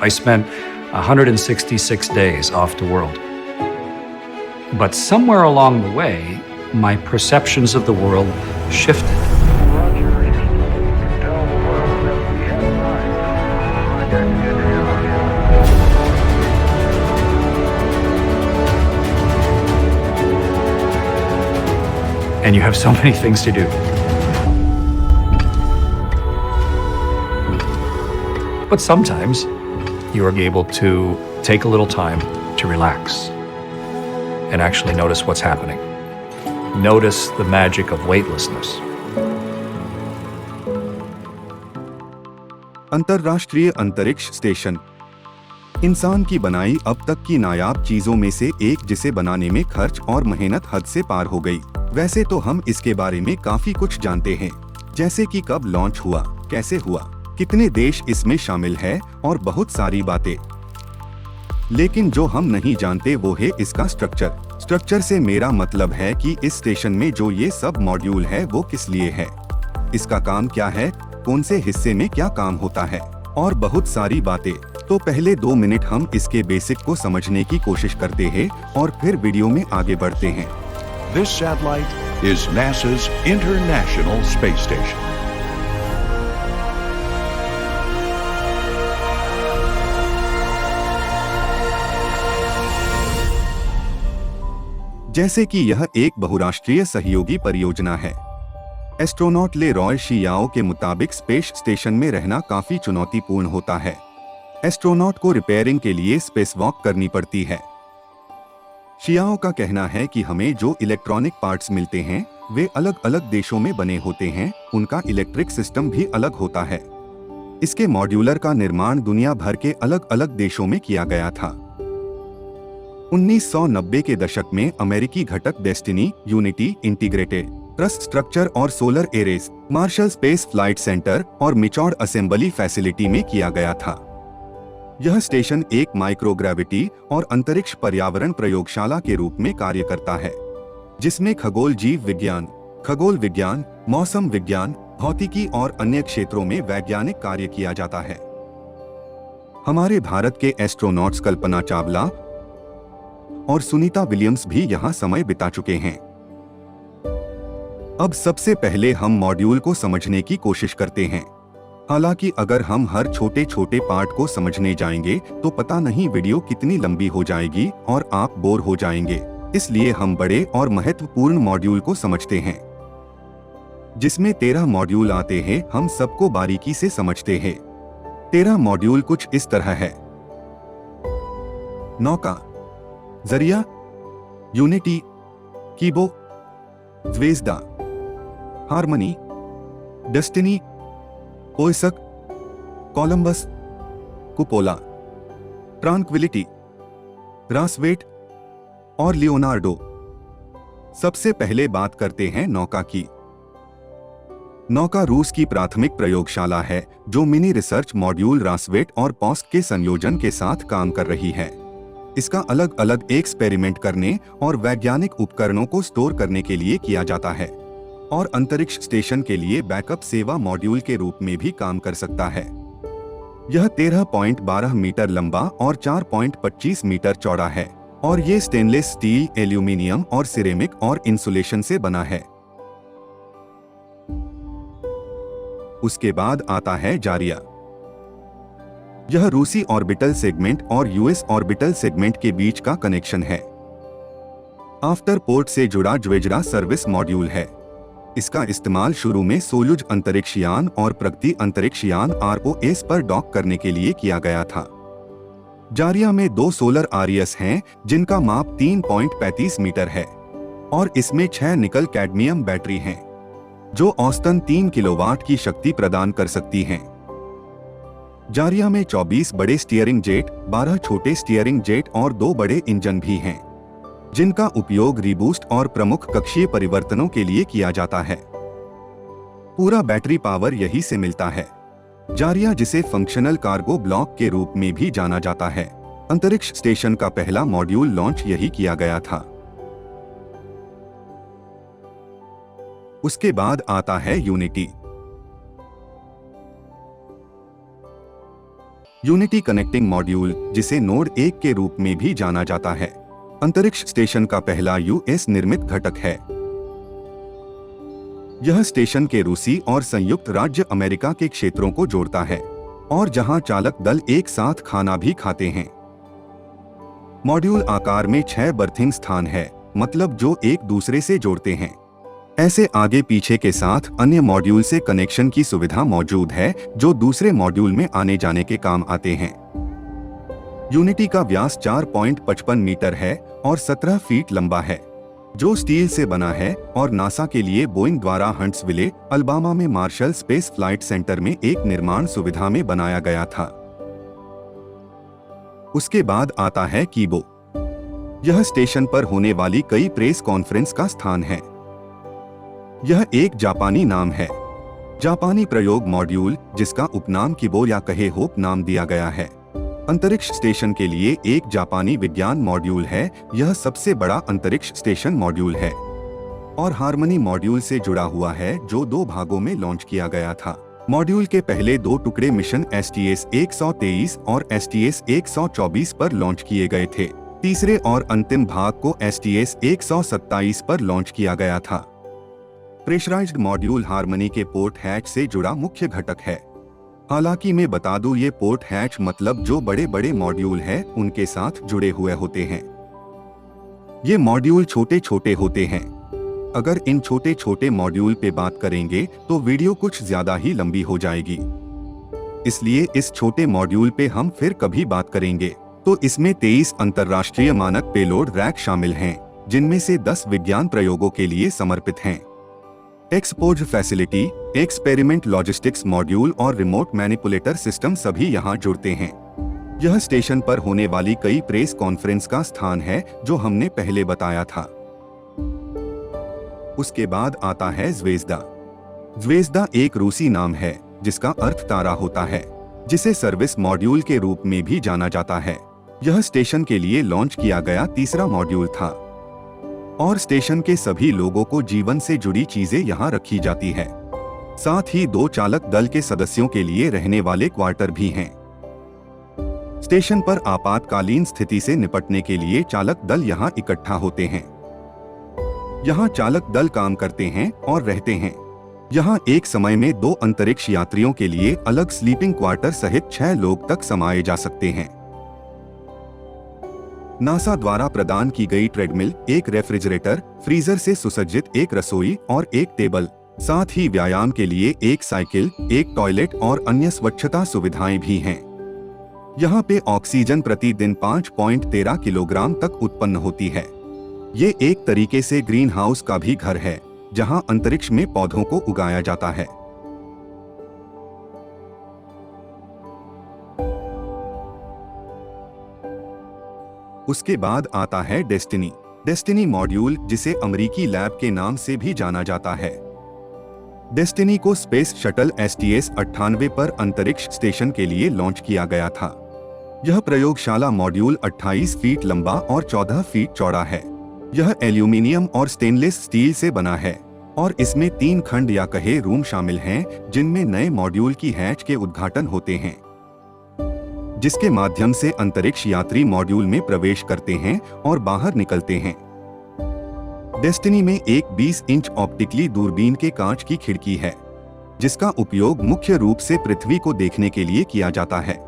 I spent 166 days off the world. But somewhere along the way, my perceptions of the world shifted. And you have so many things to do. But sometimes you are able to take a little time to relax and actually notice what's happening. Notice the magic of weightlessness. अंतर्राष्ट्रीय अंतरिक्ष station इंसान की बनाई अब तक की नायाब चीजों में से एक, जिसे बनाने में खर्च और मेहनत हद से पार हो गई। वैसे तो हम इसके बारे में काफी कुछ जानते हैं, जैसे कि कब लॉन्च हुआ, कैसे हुआ, कितने देश इसमें शामिल है और बहुत सारी बातें। लेकिन जो हम नहीं जानते वो है इसका स्ट्रक्चर। स्ट्रक्चर से मेरा मतलब है कि इस स्टेशन में जो ये सब मॉड्यूल है वो किस लिए है, इसका काम क्या है, कौन से हिस्से में क्या काम होता है और बहुत सारी बातें। तो पहले 2 मिनट हम इसके बेसिक को समझने की कोशिश करते हैं और फिर वीडियो में आगे बढ़ते हैं। This satellite is NASA's International Space Station. जैसे कि यह एक बहुराष्ट्रीय सहयोगी परियोजना है। एस्ट्रोनॉट ले रॉय शियाओ के मुताबिक स्पेस स्टेशन में रहना काफी चुनौतीपूर्ण होता है। एस्ट्रोनॉट को रिपेयरिंग के लिए स्पेस वॉक करनी पड़ती है। शियाओ का कहना है कि हमें जो इलेक्ट्रॉनिक पार्ट्स मिलते हैं वे अलग अलग देशों में बने होते हैं, उनका इलेक्ट्रिक सिस्टम भी अलग होता है। इसके मॉड्यूलर का निर्माण दुनिया भर के अलग अलग देशों में किया गया था। 1990 के दशक में अमेरिकी घटक Destiny, Unity, Integrated Truss Structure और solar arrays, Marshall Space Flight Center और मिचॉड असेंबली फैसिलिटी में किया गया था। यह स्टेशन एक माइक्रोग्रेविटी और अंतरिक्ष पर्यावरण प्रयोगशाला के रूप में कार्य करता है, जिसमें खगोल जीव विज्ञान, खगोल विज्ञान, मौसम विज्ञान, भौतिकी और अन्य क्षेत्रों में वैज्ञानिक कार्य किया जाता है। हमारे भारत के एस्ट्रोनॉट्स कल्पना चावला और सुनीता विलियम्स भी यहाँ समय बिता चुके हैं। अब सबसे पहले हम मॉड्यूल को समझने की कोशिश करते हैं। हालांकि अगर हम हर छोटे छोटे पार्ट को समझने जाएंगे तो पता नहीं वीडियो कितनी लंबी हो जाएगी और आप बोर हो जाएंगे। इसलिए हम बड़े और महत्वपूर्ण मॉड्यूल को समझते हैं, जिसमें 13 मॉड्यूल आते हैं। हम सबको बारीकी से समझते हैं। 13 मॉड्यूल कुछ इस तरह है: नौका, जरिया, unity, कीबो, Zvezda, harmony, destiny, पोइसक, Columbus, कुपोला, tranquillity, रासवेट और लियोनार्डो। सबसे पहले बात करते हैं नौका की। नौका रूस की प्राथमिक प्रयोगशाला है जो मिनी रिसर्च मॉड्यूल रासवेट और पॉस्क के संयोजन के साथ काम कर रही है। इसका अलग अलग एक्सपेरिमेंट करने और वैज्ञानिक उपकरणों को स्टोर करने के लिए किया जाता है और अंतरिक्ष स्टेशन के लिए बैकअप सेवा मॉड्यूल के रूप में भी काम कर सकता है। यह 13.12 मीटर लंबा और 4.25 मीटर चौड़ा है और ये स्टेनलेस स्टील, एल्यूमिनियम और सिरेमिक और इंसुलेशन से बना है। उसके बाद आता है जारिया। यह रूसी ऑर्बिटल सेगमेंट और यूएस ऑर्बिटल सेगमेंट के बीच का कनेक्शन है। आफ्टर पोर्ट से जुड़ा ज्वेजरा सर्विस मॉड्यूल है। इसका इस्तेमाल शुरू में सोयुज अंतरिक्ष यान और प्रगति अंतरिक्ष यान ROS पर डॉक करने के लिए किया गया था। जारिया में 2 सोलर आरियस हैं जिनका माप 3.35 मीटर है और इसमें 6 निकल कैडमियम बैटरी हैं जो औसतन 3 किलोवाट की शक्ति प्रदान कर सकती हैं। जारिया में 24 बड़े स्टीयरिंग जेट, 12 छोटे स्टीयरिंग जेट और 2 बड़े इंजन भी हैं जिनका उपयोग रीबूस्ट और प्रमुख कक्षीय परिवर्तनों के लिए किया जाता है। पूरा बैटरी पावर यही से मिलता है। जारिया, जिसे फंक्शनल कार्गो ब्लॉक के रूप में भी जाना जाता है, अंतरिक्ष स्टेशन का पहला मॉड्यूल लॉन्च यही किया गया था। उसके बाद आता है यूनिटी। यूनिटी कनेक्टिंग मॉड्यूल, जिसे नोड 1 के रूप में भी जाना जाता है, अंतरिक्ष स्टेशन का पहला यूएस निर्मित घटक है। यह स्टेशन के रूसी और संयुक्त राज्य अमेरिका के क्षेत्रों को जोड़ता है और जहां चालक दल एक साथ खाना भी खाते हैं। मॉड्यूल आकार में 6 बर्थिंग स्थान है, मतलब जो एक दूसरे से जोड़ते हैं। ऐसे आगे पीछे के साथ अन्य मॉड्यूल से कनेक्शन की सुविधा मौजूद है, जो दूसरे मॉड्यूल में आने जाने के काम आते हैं। यूनिटी का व्यास 4.55 मीटर है और 17 फीट लंबा है, जो स्टील से बना है और नासा के लिए बोइंग द्वारा हंट्सविले, अल्बामा में मार्शल स्पेस फ्लाइट सेंटर में एक निर्माण सुविधा में बनाया गया था। उसके बाद आता है कीबो। यह स्टेशन पर होने वाली कई प्रेस कॉन्फ्रेंस का स्थान है। यह एक जापानी नाम है। जापानी प्रयोग मॉड्यूल, जिसका उपनाम कीबो या कहे होप नाम दिया गया है, अंतरिक्ष स्टेशन के लिए एक जापानी विज्ञान मॉड्यूल है। यह सबसे बड़ा अंतरिक्ष स्टेशन मॉड्यूल है और हार्मनी मॉड्यूल से जुड़ा हुआ है, जो 2 भागों में लॉन्च किया गया था। मॉड्यूल के पहले 2 टुकड़े मिशन STS-123 और STS-124 पर लॉन्च किए गए थे। तीसरे और अंतिम भाग को STS-127 पर लॉन्च किया गया था। प्रेशराइज्ड मॉड्यूल हार्मनी के पोर्ट हैच से जुड़ा मुख्य घटक है। हालांकि मैं बता दूं, ये पोर्ट हैच मतलब जो बड़े बड़े मॉड्यूल हैं उनके साथ जुड़े हुए होते हैं। ये मॉड्यूल छोटे छोटे होते हैं। अगर इन छोटे छोटे मॉड्यूल पे बात करेंगे तो वीडियो कुछ ज्यादा ही लंबी हो जाएगी, इसलिए इस छोटे मॉड्यूल पे हम फिर कभी बात करेंगे। तो इसमें 23 अंतर्राष्ट्रीय मानक पेलोड रैक शामिल हैं, जिनमें से 10 विज्ञान प्रयोगों के लिए समर्पित हैं। Expose facility, experiment logistics module और रिमोट मैनिपुलेटर सिस्टम सभी यहाँ जुड़ते हैं। यह स्टेशन पर होने वाली कई प्रेस कॉन्फ्रेंस का स्थान है, जो हमने पहले बताया था। उसके बाद आता है ज़्वेज़दा। ज़्वेज़दा एक रूसी नाम है, जिसका अर्थ तारा होता है, जिसे सर्विस मॉड्यूल के रूप में भी जाना जाता है। यह स्टेशन के लिए लॉन्च किया गया तीसरा मॉड्यूल था और स्टेशन के सभी लोगों को जीवन से जुड़ी चीजें यहाँ रखी जाती है। साथ ही 2 चालक दल के सदस्यों के लिए रहने वाले क्वार्टर भी हैं। स्टेशन पर आपातकालीन स्थिति से निपटने के लिए चालक दल यहाँ इकट्ठा होते हैं। यहाँ चालक दल काम करते हैं और रहते हैं। यहाँ एक समय में 2 अंतरिक्ष यात्रियों के लिए अलग स्लीपिंग क्वार्टर सहित 6 लोग तक समाये जा सकते हैं। नासा द्वारा प्रदान की गई ट्रेडमिल, एक रेफ्रिजरेटर, फ्रीजर से सुसज्जित एक रसोई और एक टेबल, साथ ही व्यायाम के लिए एक साइकिल, एक टॉयलेट और अन्य स्वच्छता सुविधाएं भी हैं। यहाँ पे ऑक्सीजन प्रतिदिन 5.13 किलोग्राम तक उत्पन्न होती है। ये एक तरीके से ग्रीन हाउस का भी घर है, जहाँ अंतरिक्ष में पौधों को उगाया जाता है। उसके बाद आता है डेस्टिनी। डेस्टिनी मॉड्यूल, जिसे अमेरिकी लैब के नाम से भी जाना जाता है। डेस्टिनी को स्पेस शटल STS-98 पर अंतरिक्ष स्टेशन के लिए लॉन्च किया गया था। यह प्रयोगशाला मॉड्यूल 28 फीट लंबा और 14 फीट चौड़ा है। यह एल्यूमिनियम और स्टेनलेस स्टील से बना है और इसमें 3 खंड या कहे रूम शामिल हैं, जिनमें नए मॉड्यूल की हैच के उद्घाटन होते हैं, जिसके माध्यम से अंतरिक्ष यात्री मॉड्यूल में प्रवेश करते हैं और बाहर निकलते हैं। डेस्टिनी में एक 20 इंच ऑप्टिकली दूरबीन के कांच की खिड़की है, जिसका उपयोग मुख्य रूप से पृथ्वी को देखने के लिए किया जाता है।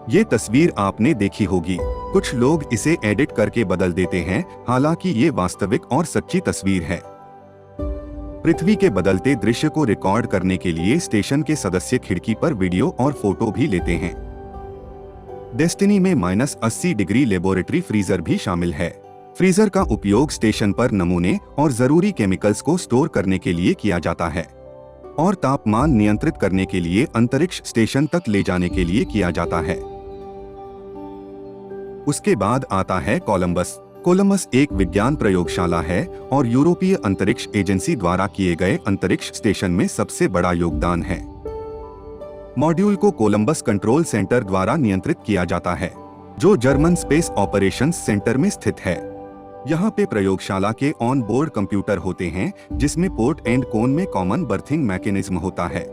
ये तस्वीर आपने देखी होगी। कुछ लोग इसे एडिट करके बदल देते हैं, हालांकि ये वास्तविक और सच्ची तस्वीर है। पृथ्वी के बदलते दृश्य को रिकॉर्ड करने के लिए स्टेशन के सदस्य खिड़की पर वीडियो और फोटो भी लेते हैं। डेस्टिनी में -80 डिग्री लेबोरेटरी फ्रीजर भी शामिल है। फ्रीजर का उपयोग स्टेशन पर नमूने और जरूरी केमिकल्स को स्टोर करने के लिए किया जाता है और तापमान नियंत्रित करने के लिए अंतरिक्ष स्टेशन तक ले जाने के लिए किया जाता है। उसके बाद आता है कोलंबस। कोलंबस एक विज्ञान प्रयोगशाला है और यूरोपीय अंतरिक्ष एजेंसी द्वारा किए गए अंतरिक्ष स्टेशन में सबसे बड़ा योगदान है। मॉड्यूल को कोलंबस कंट्रोल सेंटर द्वारा नियंत्रित किया जाता है, जो जर्मन स्पेस ऑपरेशंस सेंटर में स्थित है। यहाँ पे प्रयोगशाला के ऑन बोर्ड कंप्यूटर होते हैं, जिसमें पोर्ट एंड कोन में कॉमन बर्थिंग मैकेनिज्म होता है।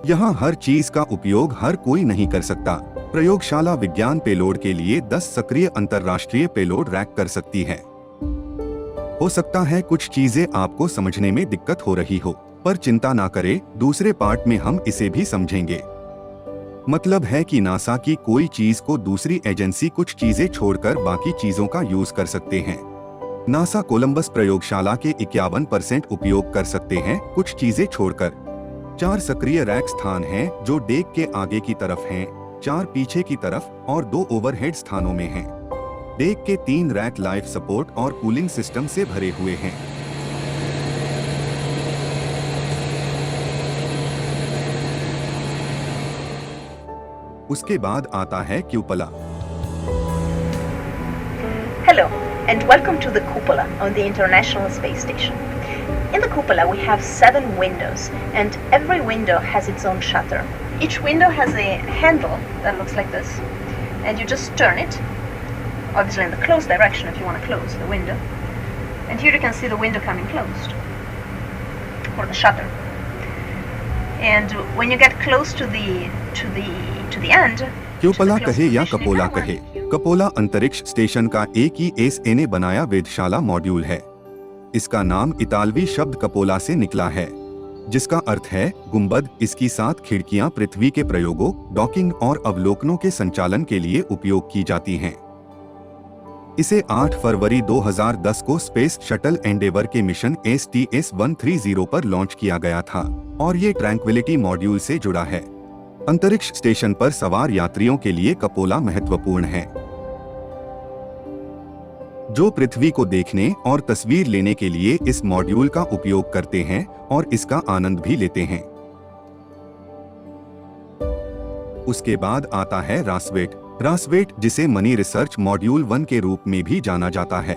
यहाँ हर चीज का उपयोग हर कोई नहीं कर सकता। प्रयोगशाला विज्ञान पेलोड के लिए 10 सक्रिय अंतर्राष्ट्रीय पेलोड रैक कर सकती है। हो सकता है कुछ चीजें आपको समझने में दिक्कत हो रही हो, पर चिंता ना करें, दूसरे पार्ट में हम इसे भी समझेंगे। मतलब है कि नासा की कोई चीज को दूसरी एजेंसी कुछ चीजें छोड़कर बाकी चीजों का यूज कर सकते हैं। नासा कोलंबस प्रयोगशाला के 51% उपयोग कर सकते हैं कुछ चीजें छोड़कर। 4 सक्रिय रैक स्थान हैं जो डेक के आगे की तरफ हैं, 4 पीछे की तरफ और 2 ओवरहेड स्थानों में हैं। डेक के 3 रैक लाइफ सपोर्ट और कूलिंग सिस्टम से भरे हुए हैं। उसके बाद आता है क्यूपला। Hello and welcome to the cupola on the International Space Station. In the cupola we have 7 windows and every window has its own shutter. Each window has a handle that looks like this and you just turn it, obviously in the closed direction if you want to close the window. And here you can see the window coming closed, or the shutter. And when you get close to the end, क्यूपला कहे या Coppola कहे, Coppola अंतरिक्ष station का ESA ने बनाया वेधशाला module है। इसका नाम इतालवी शब्द कपोला से निकला है, जिसका अर्थ है गुंबद। इसकी 7 खिड़कियां पृथ्वी के प्रयोगों, डॉकिंग और अवलोकनों के संचालन के लिए उपयोग की जाती हैं। इसे 8 फरवरी 2010 को स्पेस शटल एंडेवर के मिशन STS-130 पर लॉन्च किया गया था और ये ट्रैंक्विलिटी मॉड्यूल से जुड़ा है। अंतरिक्ष स्टेशन पर सवार यात्रियों के लिए कपोला महत्वपूर्ण है, जो पृथ्वी को देखने और तस्वीर लेने के लिए इस मॉड्यूल का उपयोग करते हैं और इसका आनंद भी लेते हैं। उसके बाद आता है रासवेट, जिसे मनी रिसर्च मॉड्यूल 1 के रूप में भी जाना जाता है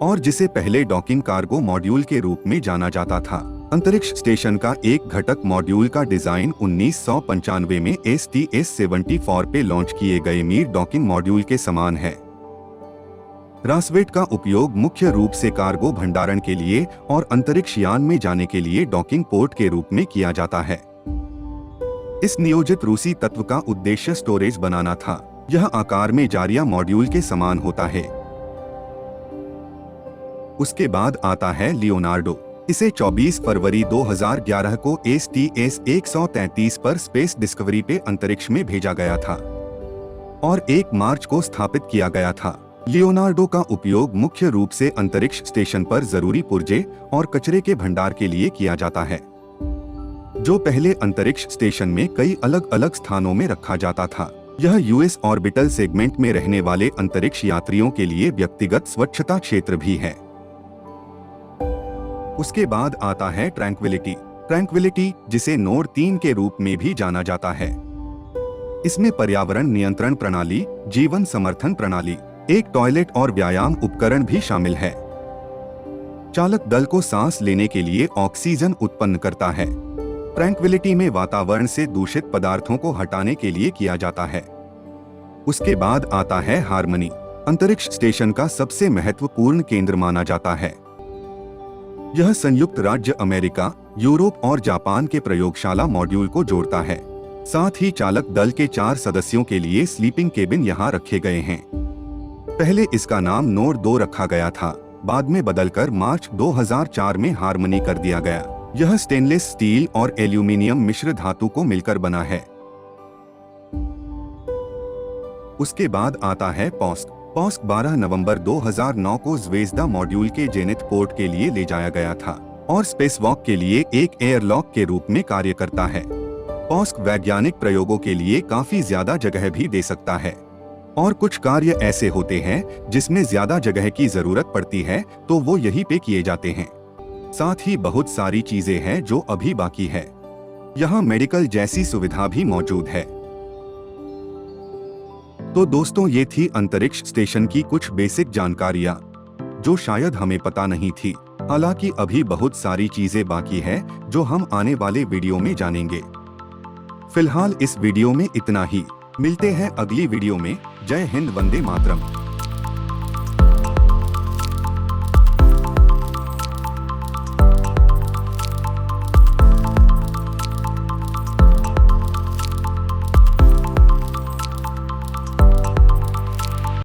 और जिसे पहले डॉकिंग कार्गो मॉड्यूल के रूप में जाना जाता था। अंतरिक्ष स्टेशन का एक घटक मॉड्यूल का डिजाइन 1995 में STS-74 पे लॉन्च किए गए मीर डॉकिंग मॉड्यूल के समान है। रासवेट का उपयोग मुख्य रूप से कार्गो भंडारण के लिए और अंतरिक्ष यान में जाने के लिए डॉकिंग पोर्ट के रूप में किया जाता है। इस नियोजित रूसी तत्व का उद्देश्य स्टोरेज बनाना था। यह आकार में जारिया मॉड्यूल के समान होता है। उसके बाद आता है लियोनार्डो। इसे 24 फरवरी 2011 को STS-133 पर स्पेस डिस्कवरी पे अंतरिक्ष में भेजा गया था और 1 मार्च को स्थापित किया गया था। लियोनार्डो का उपयोग मुख्य रूप से अंतरिक्ष स्टेशन पर जरूरी पुर्जे और कचरे के भंडार के लिए किया जाता है, जो पहले अंतरिक्ष स्टेशन में कई अलग अलग स्थानों में रखा जाता था। यह US ऑर्बिटल सेगमेंट में रहने वाले अंतरिक्ष यात्रियों के लिए व्यक्तिगत स्वच्छता क्षेत्र भी है। उसके बाद आता है ट्रैंक्विलिटी, जिसे नोड 3 के रूप में भी जाना जाता है। इसमें पर्यावरण नियंत्रण प्रणाली, जीवन समर्थन प्रणाली, एक टॉयलेट और व्यायाम उपकरण भी शामिल है। चालक दल को सांस लेने के लिए ऑक्सीजन उत्पन्न करता है। ट्रैंक्विलिटी में वातावरण से दूषित पदार्थों को हटाने के लिए किया जाता है। उसके बाद आता है हार्मनी, अंतरिक्ष स्टेशन का सबसे महत्वपूर्ण केंद्र माना जाता है। यह संयुक्त राज्य अमेरिका, यूरोप और जापान के प्रयोगशाला मॉड्यूल को जोड़ता है। साथ ही चालक दल के 4 सदस्यों के लिए स्लीपिंग केबिन यहाँ रखे गए हैं। पहले इसका नाम नोड 2 रखा गया था, बाद में बदलकर मार्च 2004 में हार्मनी कर दिया गया। यह स्टेनलेस स्टील और एल्यूमिनियम मिश्र धातु को मिलकर बना है। उसके बाद आता है पॉस्क 12 नवंबर 2009 को ज़्वेज़दा मॉड्यूल के जेनिथ पोर्ट के लिए ले जाया गया था और स्पेसवॉक के लिए एक एयरलॉक के रूप में कार्य करता है। पॉस्क वैज्ञानिक प्रयोगों के लिए काफी ज्यादा जगह भी दे सकता है और कुछ कार्य ऐसे होते हैं जिसमें ज्यादा जगह की जरूरत पड़ती है, तो वो यहीं पे किए जाते हैं। साथ ही बहुत सारी चीजें हैं जो अभी बाकी है। यहाँ मेडिकल जैसी सुविधा भी मौजूद है। तो दोस्तों, ये थी अंतरिक्ष स्टेशन की कुछ बेसिक जानकारियाँ जो शायद हमें पता नहीं थी। हालांकि अभी बहुत सारी चीजें बाकी है जो हम आने वाले वीडियो में जानेंगे। फिलहाल इस वीडियो में इतना ही। मिलते हैं अगली वीडियो में। जय हिंद, वंदे मातरम।